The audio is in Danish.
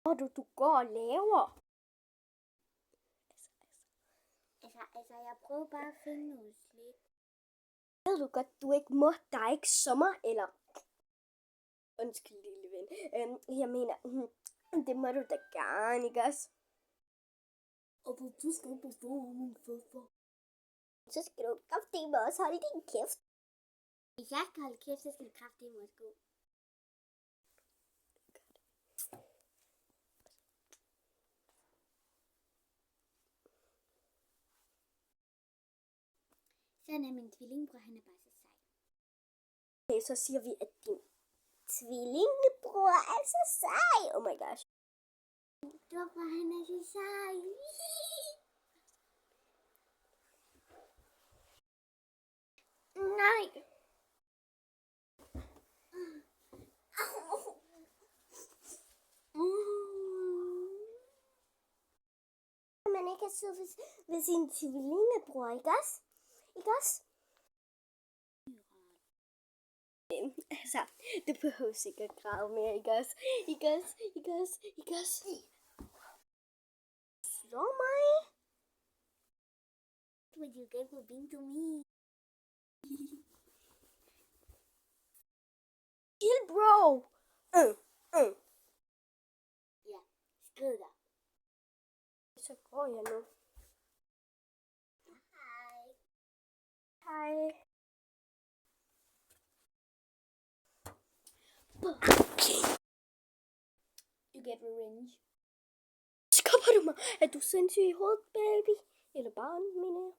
Hvad du går og laver? Altså, jeg prøver bare at finde noget slik. Ved du godt, du ikke må? Der er ikke sommer, eller... Undskyld, lille ven. Jeg mener, det må du da gerne, ikke også? Og du skal ikke bestå min fødder. Så skal du kraftedeme også holde din kæft. Hvis jeg skal holde kæft, så skal du kraftedeme også gå. Sådan er min tvillingbror, han er bare så sej. Okay, så siger vi, at din tvillingebror er så sej. Oh my gosh. Hvorfor han er så sej? Nej. Man ikke kan sidde ved sin tvillingebror, ikke også? Ikke også? Altså, du behøver ikke at græde mere, ikke også? Ikke også? Ikke også? Ikke også? Slå mig? Would you get for being to me? Chill, bro! Ja, skrid dig. Så går jeg nu. Hej. Hej. You get revenge. Skubber du mig? Er du sindssyg i hovedet, baby? Eller barn, mener jeg?